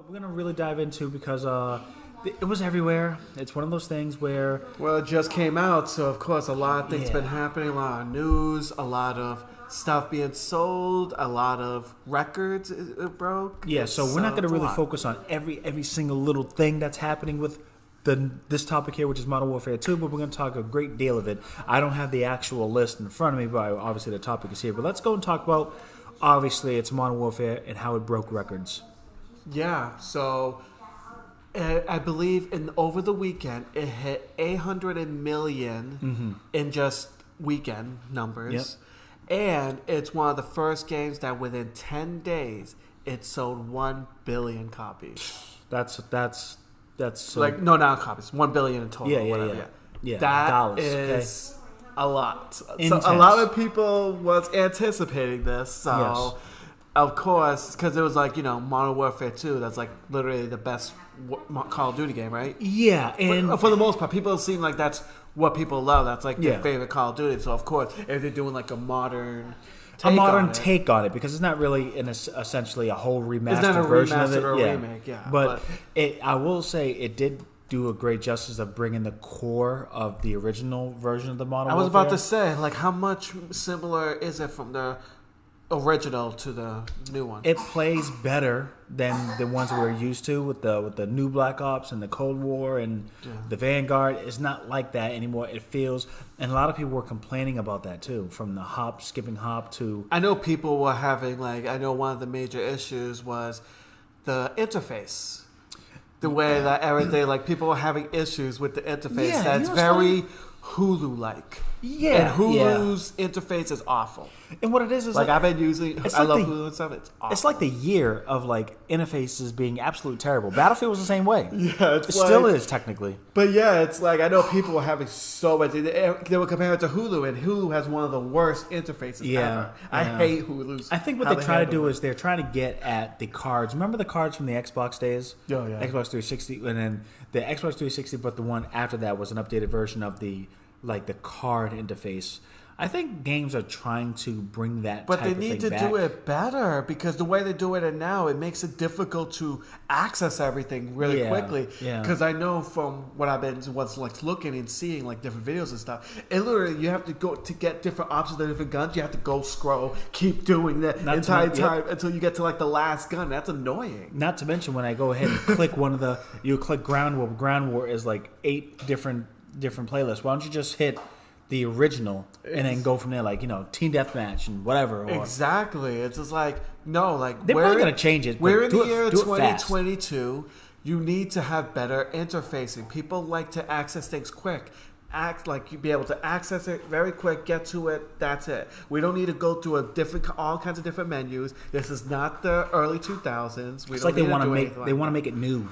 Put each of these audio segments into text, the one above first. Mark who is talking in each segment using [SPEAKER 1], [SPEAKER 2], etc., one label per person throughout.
[SPEAKER 1] we're going to really dive into because it was everywhere. It's one of those things where...
[SPEAKER 2] Well, it just came out, so of course a lot of things been happening, a lot of news, a lot of stuff being sold, a lot of records it broke.
[SPEAKER 1] Yeah, so we're not going to really focus on every single little thing that's happening with this topic here, which is Modern Warfare 2, but we're going to talk a great deal of it. I don't have the actual list in front of me, but obviously the topic is here. But let's go and talk about, obviously, it's Modern Warfare and how it broke records.
[SPEAKER 2] Yeah, so I believe over the weekend, it hit 800 million in just weekend numbers. Yep. And it's one of the first games that within 10 days, it sold 1 billion copies.
[SPEAKER 1] That's so
[SPEAKER 2] like, no, not copies, 1 billion in total.
[SPEAKER 1] Yeah.
[SPEAKER 2] That
[SPEAKER 1] dollars,
[SPEAKER 2] is a lot.
[SPEAKER 1] Intense.
[SPEAKER 2] So a lot of people was anticipating this. So, of course, because it was like, Modern Warfare 2, that's like literally the best Call of Duty game, right?
[SPEAKER 1] Yeah. And
[SPEAKER 2] for the most part, people seem like that's what people love. That's like their favorite Call of Duty. So, of course, if they're doing like a modern
[SPEAKER 1] take on it, because it's not really essentially a whole remastered
[SPEAKER 2] version
[SPEAKER 1] of it.
[SPEAKER 2] Or remake,
[SPEAKER 1] But I will say it did do a great justice of bringing the core of the original version of the Modern Warfare.
[SPEAKER 2] I was about to say, like, how much similar is it from the original to the new one?
[SPEAKER 1] It plays better than the ones we're used to with the new Black Ops and the Cold War and the Vanguard. It's not like that anymore. It feels, and a lot of people were complaining about that too, from the skipping hop to...
[SPEAKER 2] I know people were having, I know one of the major issues was the interface. The way that everything, people were having issues with the interface.
[SPEAKER 1] Yeah,
[SPEAKER 2] that's very Hulu-like.
[SPEAKER 1] Yeah.
[SPEAKER 2] And Hulu's interface is awful.
[SPEAKER 1] And what it is
[SPEAKER 2] I've been using, I love Hulu and stuff. It's awful.
[SPEAKER 1] It's like the year of interfaces being absolutely terrible. Battlefield was the same way.
[SPEAKER 2] Yeah,
[SPEAKER 1] it still is technically.
[SPEAKER 2] But yeah, it's I know people were having so much. They were comparing it to Hulu, and Hulu has one of the worst interfaces ever. I hate Hulu's.
[SPEAKER 1] I think what they try to do is they're trying to get at the cards. Remember the cards from the Xbox days?
[SPEAKER 2] Oh yeah.
[SPEAKER 1] Xbox 360, and then the Xbox 360, but the one after that was an updated version of the card interface. I think games are trying to bring that
[SPEAKER 2] but
[SPEAKER 1] type
[SPEAKER 2] they need
[SPEAKER 1] of
[SPEAKER 2] to
[SPEAKER 1] thing back.
[SPEAKER 2] Do it better, because the way they do it now, it makes it difficult to access everything really quickly.
[SPEAKER 1] Yeah.
[SPEAKER 2] Because I know from what I've been looking and seeing different videos and stuff, it literally you have to go to get different options of different guns. You have to go scroll, keep doing that entire time until you get to the last gun. That's annoying.
[SPEAKER 1] Not to mention when I go ahead and click you click Ground War. Ground War is 8 different playlists. Why don't you just hit the original and then go from there, Team Deathmatch and whatever.
[SPEAKER 2] Exactly. It's just no,
[SPEAKER 1] they're probably going to change it.
[SPEAKER 2] We're in the year 2022. You need to have better interfacing. People like to access things quick. You be able to access it very quick, get to it, that's it. We don't need to go through all kinds of different menus. This is not the early 2000s.
[SPEAKER 1] It's they want to make it new.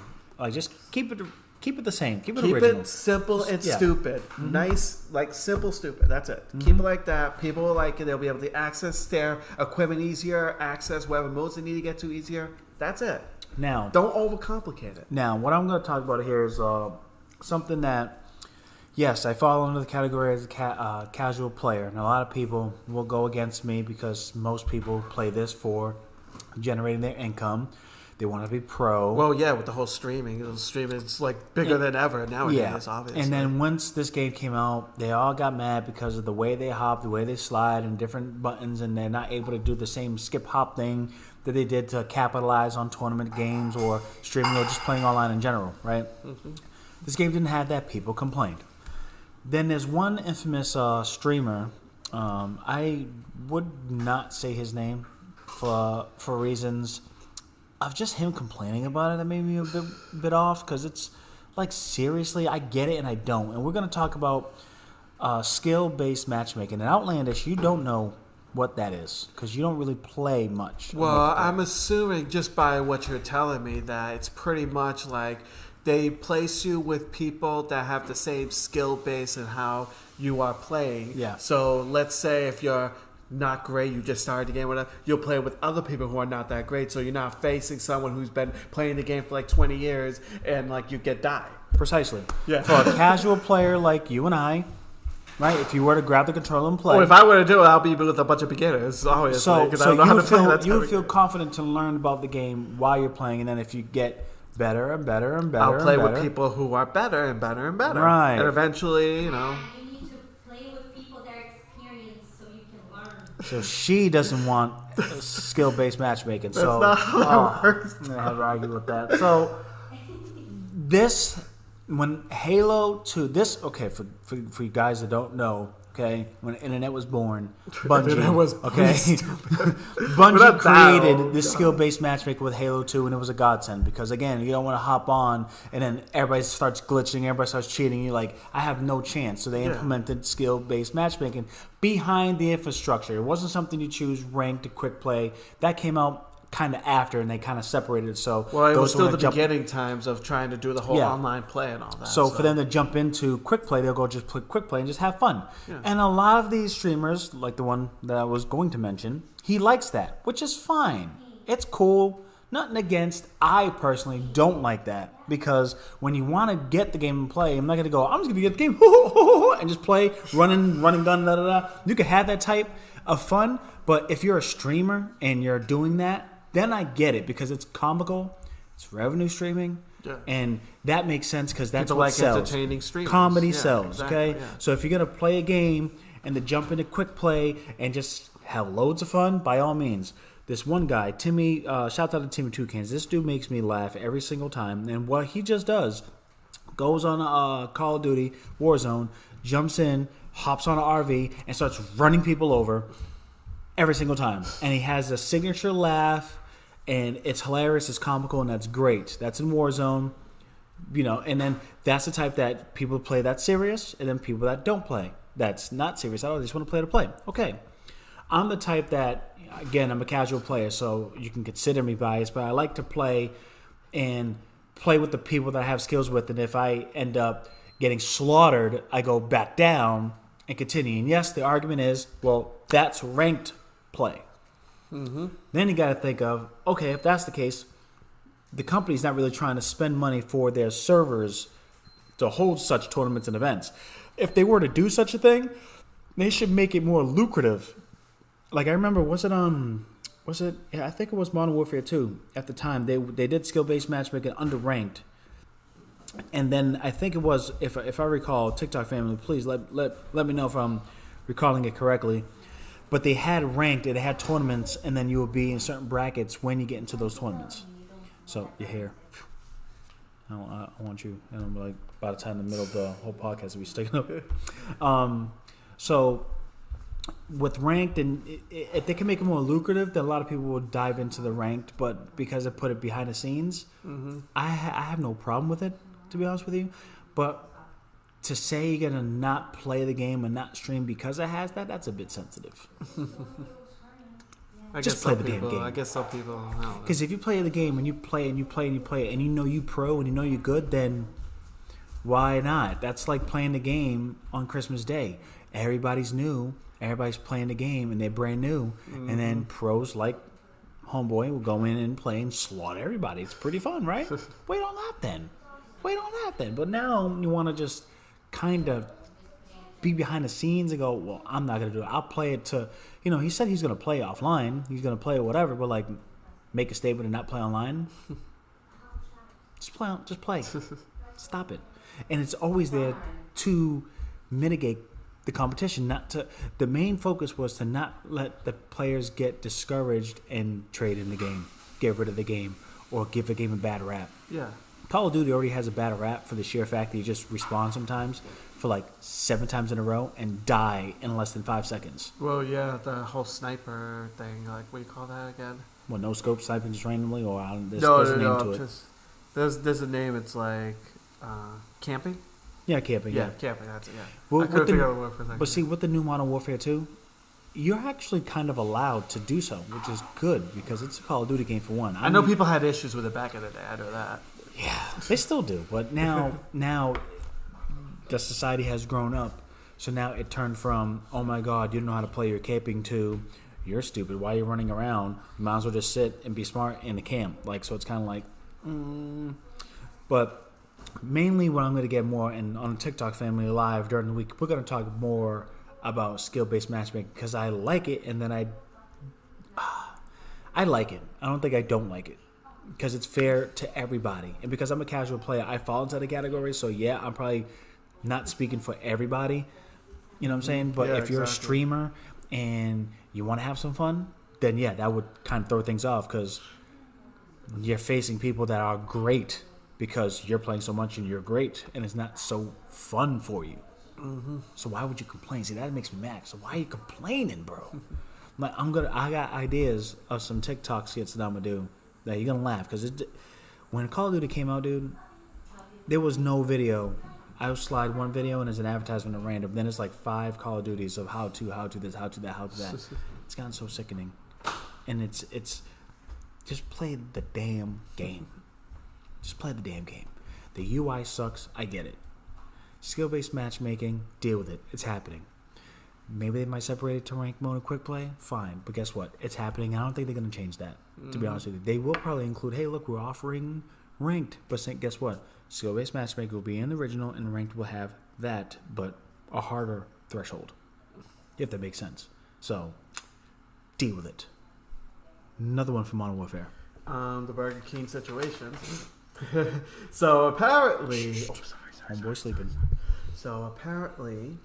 [SPEAKER 1] Just keep it the same. Keep it original.
[SPEAKER 2] Keep it simple and stupid. Mm-hmm. Nice, simple, stupid. That's it. Mm-hmm. Keep it like that. People will like it. They'll be able to access their equipment easier, access whatever modes they need to get to easier. That's it.
[SPEAKER 1] Now,
[SPEAKER 2] don't overcomplicate it.
[SPEAKER 1] Now, what I'm going to talk about here is something that, yes, I fall under the category as a casual player. And a lot of people will go against me because most people play this for generating their income. They want to be pro.
[SPEAKER 2] Well, yeah, with the whole streaming. Streaming is bigger than ever nowadays, obviously.
[SPEAKER 1] And then once this game came out, they all got mad because of the way they hop, the way they slide, and different buttons, and they're not able to do the same skip hop thing that they did to capitalize on tournament games or streaming or just playing online in general, right? Mm-hmm. This game didn't have that. People complained. Then there's one infamous streamer. I would not say his name for reasons of just him complaining about it. That made me a bit off, because it's seriously, I get it and I don't. And we're going to talk about skill-based matchmaking. And Outlandish, you don't know what that is because you don't really play much.
[SPEAKER 2] Well, I'm assuming just by what you're telling me that it's pretty much they place you with people that have the same skill base and how you are playing.
[SPEAKER 1] Yeah.
[SPEAKER 2] So let's say if you're not great, you just started the game, whatever, you'll play with other people who are not that great, so you're not facing someone who's been playing the game for 20 years and you die.
[SPEAKER 1] Precisely.
[SPEAKER 2] Yeah.
[SPEAKER 1] For a casual player like you and I, right? If you were to grab the controller and play.
[SPEAKER 2] Or if I were to do it, I'll be with a bunch of beginners, obviously.
[SPEAKER 1] So you would feel confident to learn about the game while you're playing, and then if you get better and better and better,
[SPEAKER 2] I'll play with people who are better and better and better.
[SPEAKER 1] Right.
[SPEAKER 2] And eventually,
[SPEAKER 3] You need to play with people that are experienced so you can learn.
[SPEAKER 1] So she doesn't want skill-based matchmaking.
[SPEAKER 2] That's not how that works.
[SPEAKER 1] I have to argue with that. So when Halo 2, okay, for you guys that don't know, okay, when the internet was born, Bungie created this skill-based matchmaker with Halo 2, and it was a godsend because, again, you don't want to hop on and then everybody starts glitching, everybody starts cheating, you're like, I have no chance. So they implemented skill-based matchmaking behind the infrastructure. It wasn't something you choose ranked, quick play. That came out kind of after, and they kind of separated. So
[SPEAKER 2] it was still the beginning times of trying to do the whole online play and all that.
[SPEAKER 1] So for them to jump into quick play, they'll go just play quick play and just have fun.
[SPEAKER 2] Yeah.
[SPEAKER 1] And a lot of these streamers, like the one that I was going to mention, he likes that, which is fine. It's cool. Nothing against. I personally don't like that because when you want to get the game and play, I'm not going to go, I'm just going to get the game and just play, running gun, da da da. You can have that type of fun, but if you're a streamer and you're doing that, then I get it because it's comical, it's revenue streaming, and that makes sense because that's
[SPEAKER 2] people
[SPEAKER 1] what
[SPEAKER 2] like
[SPEAKER 1] sells.
[SPEAKER 2] Entertaining streamers.
[SPEAKER 1] Comedy sells,
[SPEAKER 2] exactly,
[SPEAKER 1] okay?
[SPEAKER 2] Yeah.
[SPEAKER 1] So if you're going to play a game and to jump into quick play and just have loads of fun, by all means. This one guy, Timmy, shout out to Timmy Toucans. This dude makes me laugh every single time. And what he just does, goes on Call of Duty, Warzone, jumps in, hops on an RV, and starts running people over every single time. And he has a signature laugh. And it's hilarious, it's comical, and that's great. That's in Warzone, and then that's the type that people play that's serious, and then people that don't play that's not serious at all. They just want to play to play. Okay. I'm the type that, again, I'm a casual player, so you can consider me biased, but I like to play with the people that I have skills with, and if I end up getting slaughtered, I go back down and continue. And yes, the argument is, well, that's ranked play. Mm-hmm. Then you got to think of, okay, if that's the case, the company's not really trying to spend money for their servers to hold such tournaments and events. If they were to do such a thing, they should make it more lucrative. Like I remember, I think it was Modern Warfare 2 at the time. They did skill-based matchmaking under ranked. And then I think it was, if I recall, TikTok family, please let me know if I'm recalling it correctly. But they had ranked, they had tournaments, and then you would be in certain brackets when you get into those tournaments. So your hair, I want you, like by the time the middle of the whole podcast will be sticking up. So with ranked, and if they can make it more lucrative, then a lot of people will dive into the ranked. But because they put it behind the scenes, I have no problem with it, to be honest with you. But to say you're going to not play the game and not stream because it has that, that's a bit sensitive. Just play the damn game.
[SPEAKER 2] I guess some people,
[SPEAKER 1] because if you play the game and you play and you play and you play and you know you pro and you know you're good, then why not? That's like playing the game on Christmas Day. Everybody's new. Everybody's playing the game and they're brand new. Mm-hmm. And then pros like Homeboy will go in and play and slaughter everybody. It's pretty fun, right? Wait on that then. But now you want to just kind of be behind the scenes and go, well, I'm not going to do it. I'll play it to, he said he's going to play offline. He's going to play whatever, but like make a statement and not play online. Just play. Stop it. And it's always there to mitigate the competition. The main focus was to not let the players get discouraged and trade in the game, get rid of the game, or give the game a bad rap.
[SPEAKER 2] Yeah.
[SPEAKER 1] Call of Duty already has a bad rap for the sheer fact that you just respawn sometimes for like 7 times in a row and die in less than 5 seconds.
[SPEAKER 2] Well, yeah, the whole sniper thing, like, what do you call that again?
[SPEAKER 1] Well, no scope sniping just randomly, or there's
[SPEAKER 2] a
[SPEAKER 1] name to it.
[SPEAKER 2] There's a name. It's like camping.
[SPEAKER 1] Yeah, camping.
[SPEAKER 2] Yeah, camping. That's it. Yeah.
[SPEAKER 1] Well,
[SPEAKER 2] I couldn't figure out the word for a second.
[SPEAKER 1] But see, with the new Modern Warfare 2, you're actually kind of allowed to do so, which is good because it's a Call of Duty game for one.
[SPEAKER 2] I know people had issues with it back in the day. I know that.
[SPEAKER 1] Yeah, they still do. But now the society has grown up. So now it turned from, oh my God, you don't know how to play your camping, to you're stupid. Why are you running around? You might as well just sit and be smart in the camp. So it's kind of like, But mainly what I'm going to get more and on TikTok Family Live during the week, we're going to talk more about skill-based matchmaking because I like it, and then I like it. I don't think I don't like it because it's fair to everybody, and because I'm a casual player, I fall into the category. So yeah, I'm probably not speaking for everybody. You know what I'm saying? But
[SPEAKER 2] Yeah,
[SPEAKER 1] if you're a
[SPEAKER 2] exactly.
[SPEAKER 1] streamer and you want to have some fun, then yeah, that would kind of throw things off because you're facing people that are great because you're playing so much and you're great, and it's not so fun for you.
[SPEAKER 2] Mm-hmm.
[SPEAKER 1] So why would you complain? See, that makes me mad. So why are you complaining, bro? Like I got ideas of some TikTok skits that I'm gonna do that you're gonna laugh because when Call of Duty came out, dude, there was no video. I would slide one video and there's an advertisement at random. Then it's like 5 Call of Duties of how to this, how to that, how to that. It's gotten so sickening, and it's just play the damn game. Just play the damn game. The UI sucks. I get it. Skill-based matchmaking, deal with it. It's happening. Maybe they might separate it to rank mode and quick play. Fine. But guess what? It's happening. I don't think they're going to change that, to be honest with you. They will probably include, hey, look, we're offering ranked. But guess what? Skill-based matchmaking will be in the original, and ranked will have that, but a harder threshold, if that makes sense. So, deal with it. Another one from Modern Warfare.
[SPEAKER 2] The Burger King situation. So apparently,
[SPEAKER 1] Homeboy sleeping.
[SPEAKER 2] So apparently,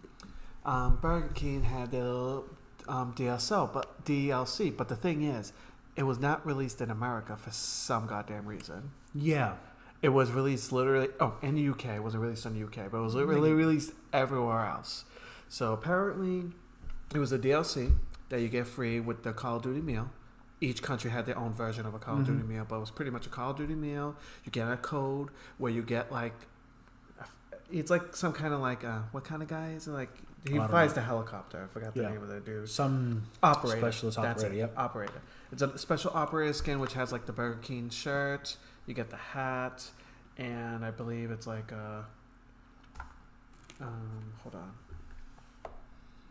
[SPEAKER 2] Burger King had their DLC, but the thing is, it was not released in America for some goddamn reason.
[SPEAKER 1] Yeah.
[SPEAKER 2] It was released literally, in the UK. It wasn't released in the UK, but it was literally released everywhere else. So apparently, it was a DLC that you get free with the Call of Duty meal. Each country had their own version of a Call of Duty meal, but it was pretty much a Call of Duty meal. You get a code where you get like, it's like some kind of like, what kind of guy is it? Like, he flies the helicopter. I forgot the name of the dude.
[SPEAKER 1] Some
[SPEAKER 2] operator.
[SPEAKER 1] Specialist operator,
[SPEAKER 2] That's it.
[SPEAKER 1] yep.
[SPEAKER 2] Operator. It's a special operator skin which has like the Burger King shirt. You get the hat, and I believe it's like hold on.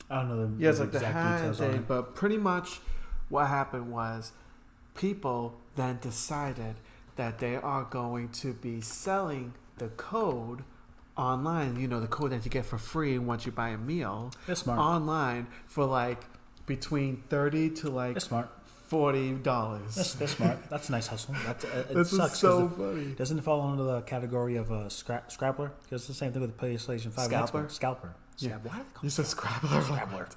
[SPEAKER 1] I don't know the
[SPEAKER 2] Yeah, it's like the
[SPEAKER 1] exact
[SPEAKER 2] hat and
[SPEAKER 1] details on
[SPEAKER 2] thing,
[SPEAKER 1] it.
[SPEAKER 2] but pretty much what happened was people then decided that they are going to be selling the code online. You know, the code that you get for free once you buy a meal.
[SPEAKER 1] That's smart.
[SPEAKER 2] Online for like between $30 to like
[SPEAKER 1] That's smart.
[SPEAKER 2] $40.
[SPEAKER 1] That's smart. That's a nice hustle. It
[SPEAKER 2] This
[SPEAKER 1] sucks.
[SPEAKER 2] is so
[SPEAKER 1] 'cause
[SPEAKER 2] funny.
[SPEAKER 1] Doesn't it fall under the category of scrappler? Because it's the same thing with the PlayStation 5.
[SPEAKER 2] Scalper?
[SPEAKER 1] Scalper.
[SPEAKER 2] Yeah.
[SPEAKER 1] Why do they call
[SPEAKER 2] You said Scrabbler.
[SPEAKER 1] Scrappler?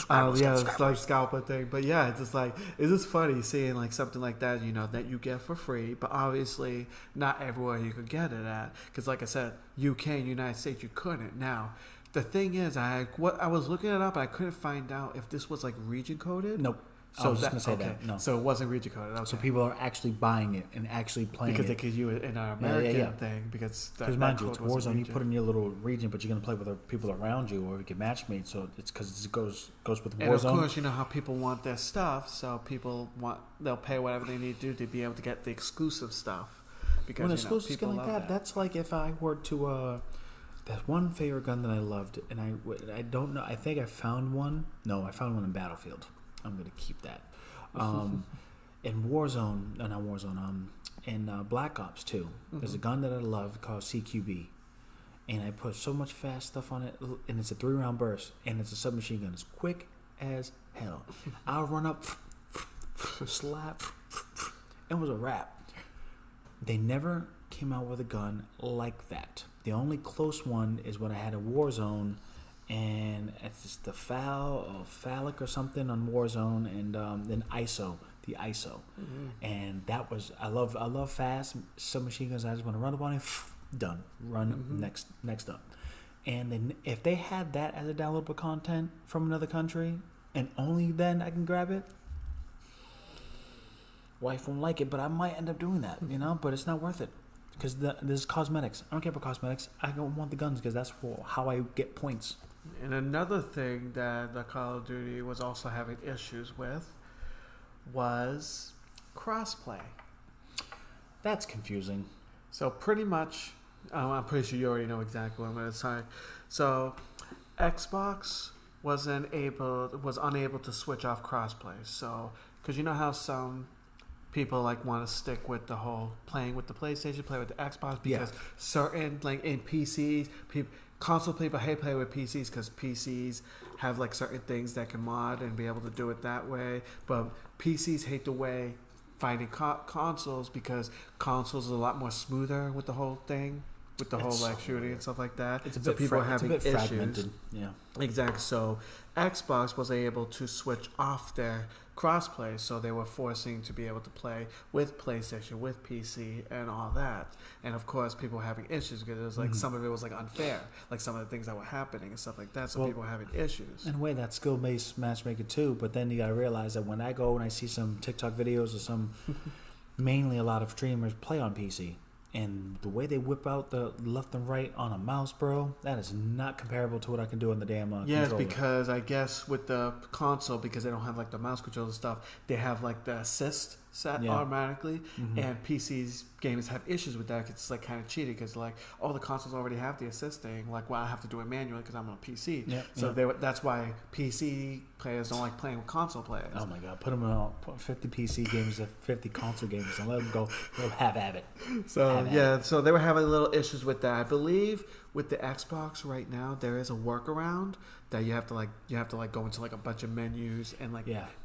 [SPEAKER 2] Yeah, it's like scalper thing, but yeah, it's just like it's just funny seeing like something like that, you know, that you get for free, but obviously not everywhere you could get it at, because like I said, UK and United States you couldn't. Now, the thing is, I was looking it up, and I couldn't find out if this was like region coded.
[SPEAKER 1] Nope.
[SPEAKER 2] So
[SPEAKER 1] I was just gonna say that. No.
[SPEAKER 2] So it wasn't region coded. Okay.
[SPEAKER 1] So people are actually buying it and actually playing
[SPEAKER 2] because
[SPEAKER 1] it.
[SPEAKER 2] they could use it in our American
[SPEAKER 1] yeah.
[SPEAKER 2] thing because
[SPEAKER 1] Mind you, it's
[SPEAKER 2] code wasn't
[SPEAKER 1] Warzone. You
[SPEAKER 2] region.
[SPEAKER 1] put in your little region, but you're gonna play with the people around you, or you can matchmate. So it's because it goes with Warzone.
[SPEAKER 2] And of course, you know how people want their stuff, so they'll pay whatever they need to do to be able to get the exclusive stuff. Because
[SPEAKER 1] when
[SPEAKER 2] you know,
[SPEAKER 1] exclusive
[SPEAKER 2] people
[SPEAKER 1] skin like
[SPEAKER 2] love
[SPEAKER 1] that's like if I were to that one favorite gun that I loved, and I don't know. I think I found one. No, I found one in Battlefield. I'm gonna keep that. In Warzone, not Warzone. In Black Ops 2, there's a gun that I love called CQB, and I put so much fast stuff on it, and it's a 3-round burst, and it's a submachine gun. It's quick as hell. I'll run up, slap, it was a wrap. They never came out with a gun like that. The only close one is when I had a Warzone, and it's just the phallic or something on Warzone, and then the ISO, and that was I love fast submachine guns. I just want to run up on it, done, run next up, and then if they had that as a downloadable content from another country, and only then I can grab it. Wife won't like it, but I might end up doing that, you know. But it's not worth it because there's cosmetics. I don't care for cosmetics. I don't want the guns because that's how I get points.
[SPEAKER 2] And another thing that the Call of Duty was also having issues with was crossplay.
[SPEAKER 1] That's confusing.
[SPEAKER 2] So pretty much, I'm pretty sure you already know exactly what I'm going to say. So Xbox was unable to switch off crossplay. So because you know how some people like want to stick with the whole playing with the PlayStation, play with the Xbox, because certain like in PCs, console people hate play with PCs because PCs have like certain things that can mod and be able to do it that way, but PCs hate the way fighting consoles because consoles are a lot more smoother with the whole thing. With the whole like shooting and stuff like that,
[SPEAKER 1] it's a
[SPEAKER 2] so
[SPEAKER 1] bit
[SPEAKER 2] people are having
[SPEAKER 1] it's a bit
[SPEAKER 2] issues.
[SPEAKER 1] fragmented. Yeah,
[SPEAKER 2] exactly. So Xbox was able to switch off their crossplay, so they were forcing to be able to play with PlayStation, with PC, and all that. And of course, people were having issues because it was like some of it was like unfair, like some of the things that were happening and stuff like that. So people were having issues.
[SPEAKER 1] In a way, that's skill-based matchmaking too. But then you gotta realize that when I go and I see some TikTok videos or some, mainly a lot of streamers play on PC. And the way they whip out the left and right on a mouse, bro, that is not comparable to what I can do on the damn
[SPEAKER 2] yes,
[SPEAKER 1] controller.
[SPEAKER 2] because I guess with the console, because they don't have like the mouse controls and stuff, they have like the assist set automatically, and PC's gamers have issues with that because it's like kind of cheating because like the consoles already have the assist thing. Like, well, I have to do it manually because I'm on a PC. That's why PC players don't like playing with console players.
[SPEAKER 1] Oh my god, put them on 50 PC games and 50 console games and let them go. They'll have at it.
[SPEAKER 2] So so they were having little issues with that. I believe with the Xbox right now there is a workaround that you have to go into like a bunch of menus and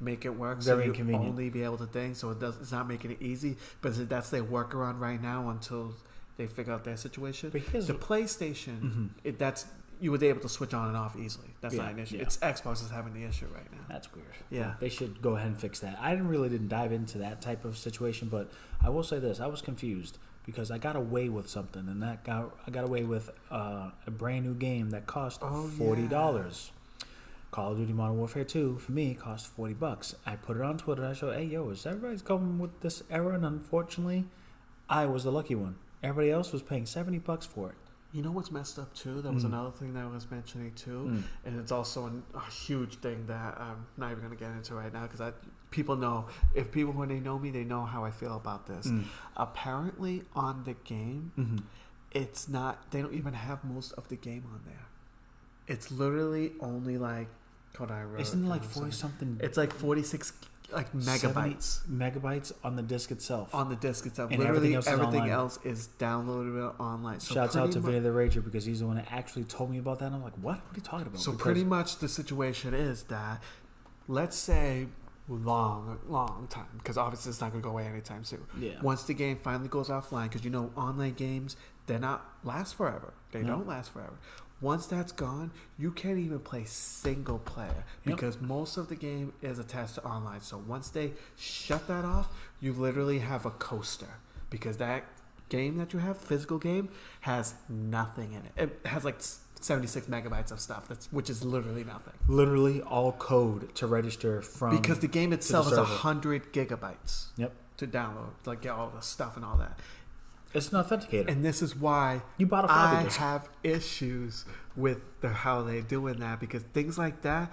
[SPEAKER 2] make it work.
[SPEAKER 1] Very
[SPEAKER 2] so you
[SPEAKER 1] inconvenient.
[SPEAKER 2] only be able to think. So it's not making it easy, but that's their workaround right now until they figure out their situation. The PlayStation, you were able to switch on and off easily. That's not an issue. It's Xbox is having the issue right now.
[SPEAKER 1] That's weird.
[SPEAKER 2] Yeah,
[SPEAKER 1] they should go ahead and fix that. I didn't dive into that type of situation, but I will say this: I was confused because I got away with something, and I got away with a brand new game that cost $40. Call of Duty Modern Warfare 2 for me cost $40. I put it on Twitter. I showed, is everybody's coming with this error? And unfortunately, I was the lucky one. Everybody else was paying $70 for it.
[SPEAKER 2] You know what's messed up too? That was another thing that I was mentioning too, and it's also a huge thing that I'm not even going to get into right now because people know. If people, when they know me, they know how I feel about this. Apparently, on the game, it's not. They don't even have most of the game on there. It's literally only like.
[SPEAKER 1] Isn't it like 40 something?
[SPEAKER 2] It's like 46. Like megabytes.
[SPEAKER 1] Megabytes on the disc itself.
[SPEAKER 2] On the disc itself.
[SPEAKER 1] And
[SPEAKER 2] literally
[SPEAKER 1] everything
[SPEAKER 2] else is downloadable online. So
[SPEAKER 1] shouts out to Vinny the Rager because he's the one that actually told me about that. And I'm like, what? What are you talking about?
[SPEAKER 2] So pretty much the situation is that, let's say, long time, because obviously it's not going to go away anytime soon.
[SPEAKER 1] Yeah.
[SPEAKER 2] Once the game finally goes offline, because online games, they're not last forever. They don't last forever. Once that's gone, you can't even play single player because most of the game is attached to online. So once they shut that off, you literally have a coaster because that game that you have, physical game, has nothing in it. It has like 76 megabytes of stuff, which is literally nothing.
[SPEAKER 1] Literally all code to register from.
[SPEAKER 2] Because the game itself is 100 gigabytes.
[SPEAKER 1] Yep.
[SPEAKER 2] To download, like get all the stuff and all that.
[SPEAKER 1] It's an authenticator.
[SPEAKER 2] And this is why
[SPEAKER 1] you bought
[SPEAKER 2] I have issues with how they're doing that because things like that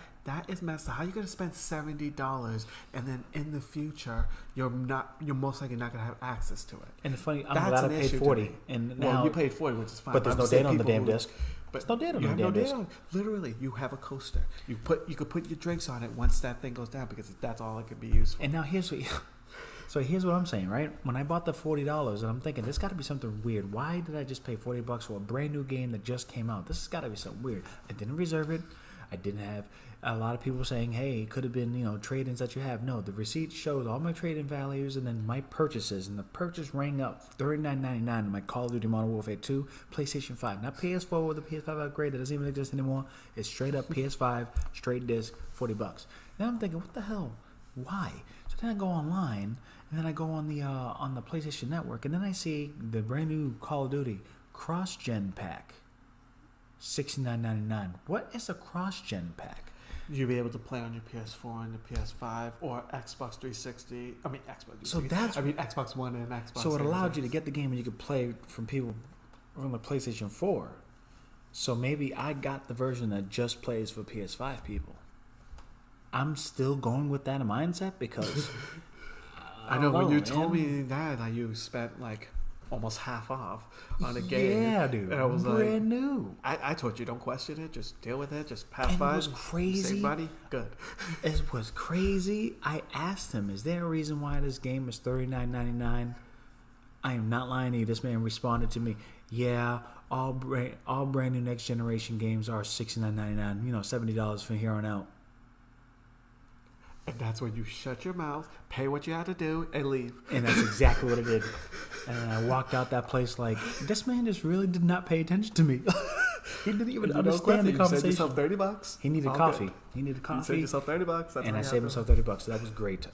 [SPEAKER 2] is messed up. How are you going to spend $70 and then in the future you're most likely not going to have access to it?
[SPEAKER 1] And it's funny, I'm glad I paid $40. And now
[SPEAKER 2] you paid $40, which is fine.
[SPEAKER 1] But there's no data on the damn disc. But there's no data on the damn disc.
[SPEAKER 2] Literally, you have a coaster. You could put your drinks on it once that thing goes down because that's all it could be used for.
[SPEAKER 1] And now here's what I'm saying, right? When I bought the $40, and I'm thinking, this got to be something weird. Why did I just pay $40 for a brand new game that just came out? This has got to be something weird. I didn't reserve it. I didn't have a lot of people saying, hey, it could have been, trade-ins that you have. No, the receipt shows all my trade-in values and then my purchases. And the purchase rang up $39.99 on my Call of Duty Modern Warfare 2, PlayStation 5. Not PS4 with the PS5 upgrade that doesn't even exist anymore. It's straight up PS5, straight disc, $40. Now I'm thinking, what the hell? Why? So then I go online, and then I go on the PlayStation Network, and then I see the brand new Call of Duty cross-gen pack, $69.99. What is a cross-gen pack?
[SPEAKER 2] You'll be able to play on your PS4 and the PS5 or Xbox 360. I mean Xbox 360.
[SPEAKER 1] So
[SPEAKER 2] Xbox One and Xbox.
[SPEAKER 1] So it allowed you to get the game and you could play from people from the PlayStation 4. So maybe I got the version that just plays for PS5 people. I'm still going with that mindset because
[SPEAKER 2] I know when you told me that you spent like almost half off on a game.
[SPEAKER 1] Yeah, dude.
[SPEAKER 2] And I was
[SPEAKER 1] brand new.
[SPEAKER 2] I told you, don't question it. Just deal with it. Just have
[SPEAKER 1] And
[SPEAKER 2] fun.
[SPEAKER 1] it was crazy.
[SPEAKER 2] Save money. Good.
[SPEAKER 1] It was crazy. I asked him, "Is there a reason why this game is $39.99?" I am not lying to you. This man responded to me, "Yeah, all brand new next generation games are $69.99. $70 from here on out."
[SPEAKER 2] And that's when you shut your mouth, pay what you had to do, and leave.
[SPEAKER 1] And that's exactly what I did. And I walked out that place like, this man just really did not pay attention to me. He didn't even understand the
[SPEAKER 2] You
[SPEAKER 1] conversation.
[SPEAKER 2] saved yourself $30.
[SPEAKER 1] He needed
[SPEAKER 2] All
[SPEAKER 1] coffee.
[SPEAKER 2] good.
[SPEAKER 1] He needed
[SPEAKER 2] You
[SPEAKER 1] coffee.
[SPEAKER 2] saved yourself $30.
[SPEAKER 1] And I saved myself $30. So that was great.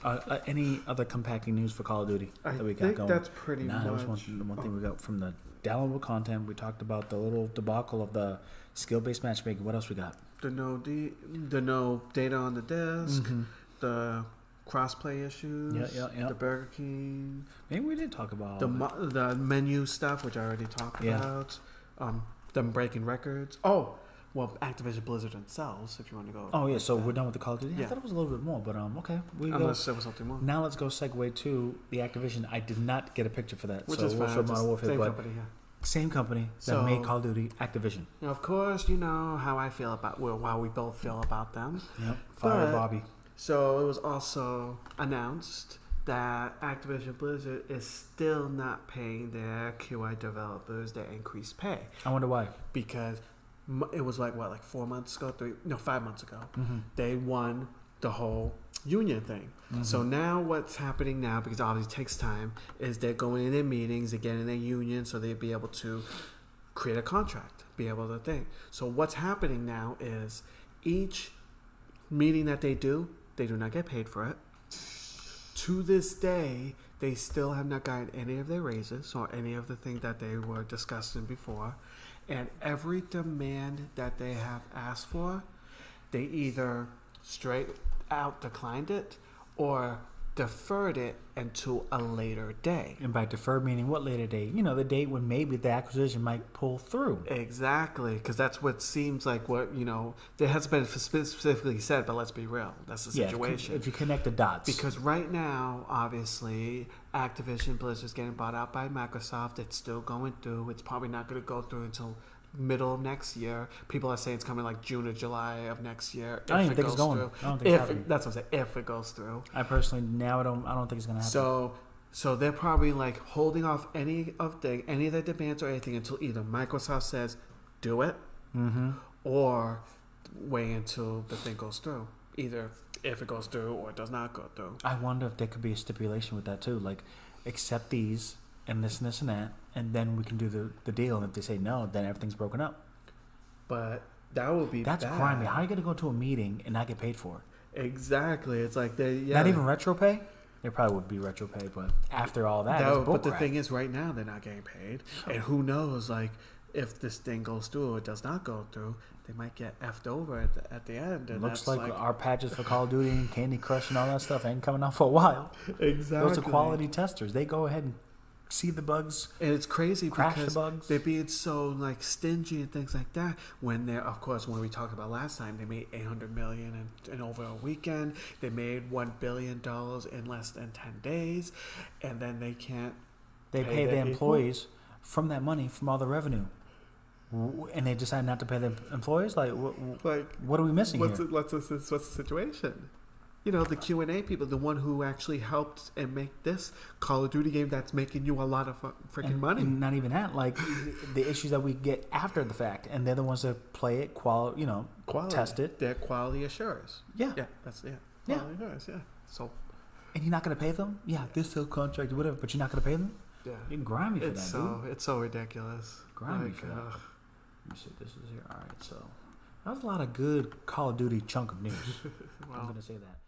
[SPEAKER 1] Any other compacting news for Call of Duty that we got
[SPEAKER 2] think
[SPEAKER 1] going?
[SPEAKER 2] that's pretty
[SPEAKER 1] That was
[SPEAKER 2] much.
[SPEAKER 1] one thing we got from the downloadable content. We talked about the little debacle of the skill-based matchmaking. What else we got?
[SPEAKER 2] The no data on the disk, the crossplay issues,
[SPEAKER 1] Yeah.
[SPEAKER 2] the Burger King,
[SPEAKER 1] Maybe we did talk about
[SPEAKER 2] the menu stuff, which I already talked
[SPEAKER 1] Yeah.
[SPEAKER 2] about, them breaking records. Oh, well, Activision Blizzard themselves, if you want to go.
[SPEAKER 1] Oh yeah, so we're done with the Call of Duty. I
[SPEAKER 2] Yeah.
[SPEAKER 1] thought it was a little bit more, but okay.
[SPEAKER 2] Unless there was something more.
[SPEAKER 1] Now let's go segue to the Activision. I did not get a picture for that,
[SPEAKER 2] Which
[SPEAKER 1] so
[SPEAKER 2] is
[SPEAKER 1] we'll
[SPEAKER 2] fine.
[SPEAKER 1] show
[SPEAKER 2] Just
[SPEAKER 1] Modern Warfare,
[SPEAKER 2] same
[SPEAKER 1] but
[SPEAKER 2] company, yeah.
[SPEAKER 1] same company that
[SPEAKER 2] So-
[SPEAKER 1] made Call of Duty, Activision.
[SPEAKER 2] Now, of course, you know how I feel about how we both feel about them.
[SPEAKER 1] Yep. Fire
[SPEAKER 2] But-
[SPEAKER 1] Bobby.
[SPEAKER 2] So it was also announced that Activision Blizzard is still not paying their QI developers their increased pay
[SPEAKER 1] I wonder why.
[SPEAKER 2] because it was like 5 months ago.
[SPEAKER 1] Mm-hmm.
[SPEAKER 2] They won the whole union thing. So now what's happening now, because obviously it takes time, is they're going in their meetings, they're getting their union so they'll be able to create a contract, be able to think. So what's happening now is each meeting that they do not get paid for it. To this day, they still have not gotten any of their raises or any of the things that they were discussing before. And every demand that they have asked for, they either straight out declined it or deferred it until a later day.
[SPEAKER 1] And by deferred meaning what later date? The date when maybe the acquisition might pull through.
[SPEAKER 2] Exactly, because that's what seems like there hasn't been specifically said, but let's be real. That's the situation.
[SPEAKER 1] If you connect the dots.
[SPEAKER 2] Because right now, obviously, Activision Blizzard's getting bought out by Microsoft. It's still going through. It's probably not going to go through until middle of next year. People are saying it's coming like June or July of next year.
[SPEAKER 1] I don't even think it's going. I don't think it's happening.
[SPEAKER 2] That's what I'm saying. If it goes through.
[SPEAKER 1] I personally I don't think it's gonna happen.
[SPEAKER 2] So they're probably like holding off any of their demands or anything until either Microsoft says do it, or wait until the thing goes through. Either if it goes through or it does not go through.
[SPEAKER 1] I wonder if there could be a stipulation with that too, like accept these and this and this and that, and then we can do the deal. And if they say no, then everything's broken up.
[SPEAKER 2] But that would be
[SPEAKER 1] That's
[SPEAKER 2] bad.
[SPEAKER 1] grimy. How are you gonna go to a meeting and not get paid for it?
[SPEAKER 2] Exactly. It's like
[SPEAKER 1] Not even retro pay. There probably would be retro pay, but after all that,
[SPEAKER 2] but the thing is, right now they're not getting paid, and who knows? Like, if this thing goes through or it does not go through, they might get effed over at the end. And
[SPEAKER 1] looks
[SPEAKER 2] that's
[SPEAKER 1] like our patches for Call of Duty and Candy Crush and all that stuff ain't coming out for a while.
[SPEAKER 2] Exactly.
[SPEAKER 1] Those are quality testers. They go ahead and see the bugs.
[SPEAKER 2] And it's crazy
[SPEAKER 1] Crash
[SPEAKER 2] because
[SPEAKER 1] the bugs.
[SPEAKER 2] they're being so like stingy and things like that. When they're, of course, when we talked about last time, they made $800 million in over a weekend. They made $1 billion in less than 10 days, and then they can't.
[SPEAKER 1] They pay the employees from that money, from all the revenue, and they decide not to pay the employees. Like what are we missing here?
[SPEAKER 2] What's the situation? The Q&A people, the one who actually helped and make this Call of Duty game that's making you a lot of freaking money.
[SPEAKER 1] And not even that, like the issues that we get after the fact, and they're the ones that play it, quality, test it.
[SPEAKER 2] They're quality assurers.
[SPEAKER 1] Yeah.
[SPEAKER 2] Quality assurers, yeah. So,
[SPEAKER 1] and you're not going to pay them? Yeah, they're still contracted, whatever, but you're not going to pay them?
[SPEAKER 2] yeah.
[SPEAKER 1] You're grimy for that, dude.
[SPEAKER 2] It's so ridiculous.
[SPEAKER 1] Grimy for that. Let me see, this is here. All right, so that was a lot of good Call of Duty chunk of news. I'm going to say that.